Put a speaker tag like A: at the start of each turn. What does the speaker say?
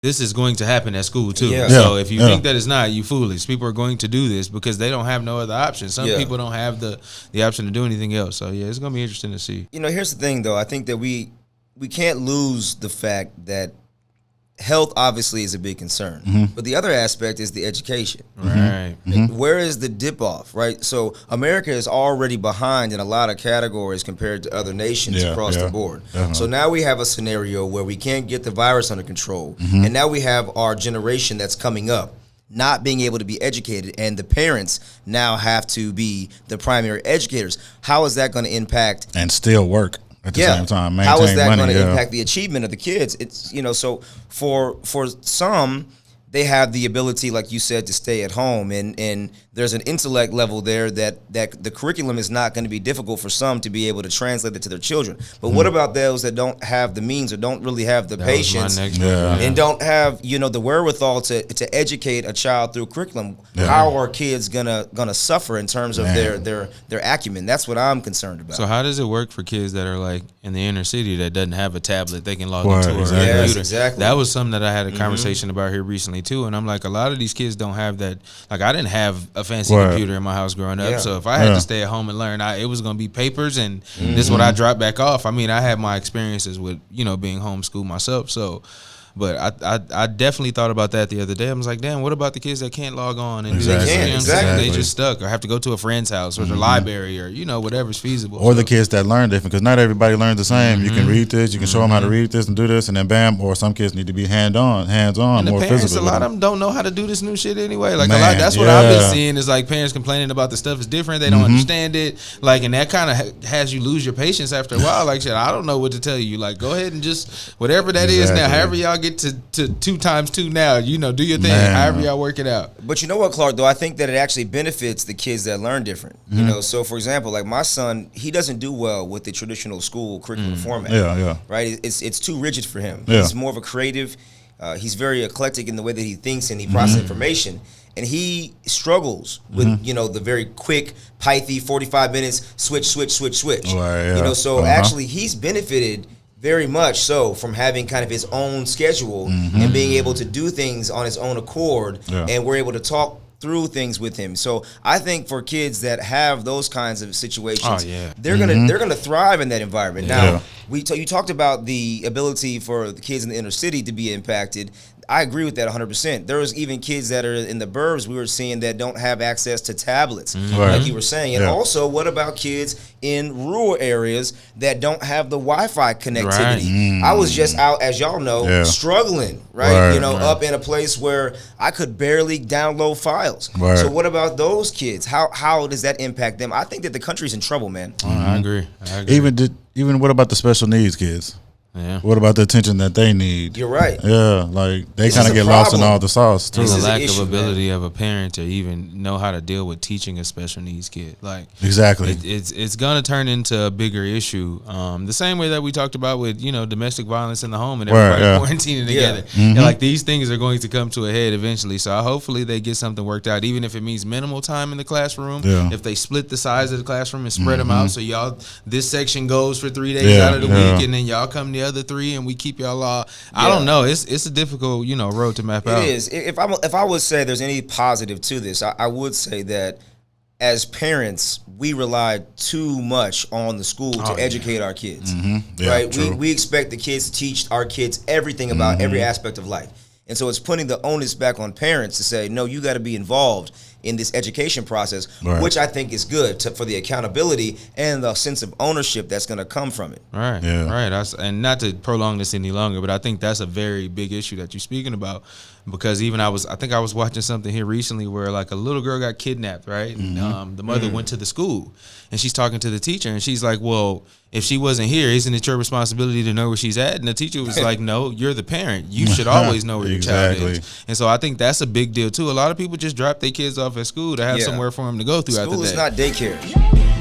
A: this is going to happen at school too.
B: Yeah.
A: So if you think that it's not, you foolish. People are going to do this because they don't have no other option. Some people don't have the option to do anything else. So yeah, it's gonna be interesting to see.
B: You know, here's the thing though. I think that we can't lose the fact that health obviously is a big concern, but the other aspect is the education.
A: Right.
B: Where is the dip off, right? So America is already behind in a lot of categories compared to other nations across the board. So now we have a scenario where we can't get the virus under control, and now we have our generation that's coming up not being able to be educated, and the parents now have to be the primary educators. How is that going to impact
C: and still work at the same time?
B: How is that going to impact the achievement of the kids? It's, you know, so for some, they have the ability, like you said, to stay at home, and there's an intellect level there that the curriculum is not going to be difficult for some to be able to translate it to their children. But what about those that don't have the means or don't really have the patience and don't have, you know, the wherewithal to educate a child through curriculum? How are kids gonna suffer in terms of their acumen? That's what I'm concerned about.
A: So how does it work for kids that are like in the inner city that doesn't have a tablet they can log into or a computer?
B: Exactly.
A: That was something that I had a conversation about here recently too, and I'm like, a lot of these kids don't have that. Like, I didn't have a fancy computer in my house growing up, so if I had to stay at home and learn, it was going to be papers, and this is what I dropped back off. I mean, I had my experiences with, you know, being homeschooled myself, so. But I definitely thought about that the other day. I was like, damn, what about the kids that can't log on and do that? You know what I'm saying? They just stuck or have to go to a friend's house or the library or, you know, whatever's feasible.
C: Or the kids that learn different, because not everybody learns the same. You can read this, you can show them how to read this and do this, and then bam, or some kids need to be hands-on,
A: and
C: more
A: the parents,
C: physical.
A: A lot of them don't know how to do this new shit anyway. Like, a lot, that's what I've been seeing is like parents complaining about the stuff is different. They don't understand it. Like, and that kind of has you lose your patience after a while. Like, shit, I don't know what to tell you. Like, go ahead and just, whatever that is now, however y'all get to 2 times 2 now, you know, do your thing, however y'all work it out.
B: But you know what, Clark, though, I think that it actually benefits the kids that learn different. You know, so for example, like my son, he doesn't do well with the traditional school curriculum format. Right? It's too rigid for him. He's more of a creative. He's very eclectic in the way that he thinks and he processes information. And he struggles with, you know, the very quick, pithy 45 minutes, switch. You know, so actually he's benefited very much so from having kind of his own schedule and being able to do things on his own accord, and we're able to talk through things with him. So I think for kids that have those kinds of situations, they're gonna thrive in that environment. Now, you talked about the ability for the kids in the inner city to be impacted. I agree with that 100%. There was even kids that are in the burbs we were seeing that don't have access to tablets, like you were saying. And also, what about kids in rural areas that don't have the Wi-Fi connectivity? I was just out, as y'all know, struggling, you know, up in a place where I could barely download files. So what about those kids? How does that impact them? I think that the country's in trouble, man.
A: I agree.
C: Even what about the special needs kids? What about the attention that they need?
B: You're right.
C: Like they kind of get lost in all the sauce too.
A: There's a lack of ability of a parent to even know how to deal with teaching a special needs kid. Like it's gonna turn into a bigger issue. The same way that we talked about with, you know, domestic violence in the home and everybody quarantining together. And like these things are going to come to a head eventually. So hopefully they get something worked out, even if it means minimal time in the classroom. If they split the size of the classroom and spread them out, so y'all, this section goes for 3 days out of the week, and then y'all come the other 3 and we keep y'all all. I don't know. It's a difficult, you know, road to map out.
B: It is. If I would say there's any positive to this, I would say that as parents, we rely too much on the school to educate our kids. Right? We expect the kids to teach our kids everything about every aspect of life. And so it's putting the onus back on parents to say, no, you got to be involved in this education process, which I think is good for the accountability and the sense of ownership that's going to come from it.
A: Right. And not to prolong this any longer, but I think that's a very big issue that you're speaking about, because even I think I was watching something here recently where like a little girl got kidnapped, right? And, the mother went to the school and she's talking to the teacher and she's like, well, if she wasn't here, isn't it your responsibility to know where she's at? And the teacher was like, no, you're the parent. You should always know where your child is. And so I think that's a big deal too. A lot of people just drop their kids off at school to have somewhere for them to go throughout the day.
B: School is not daycare.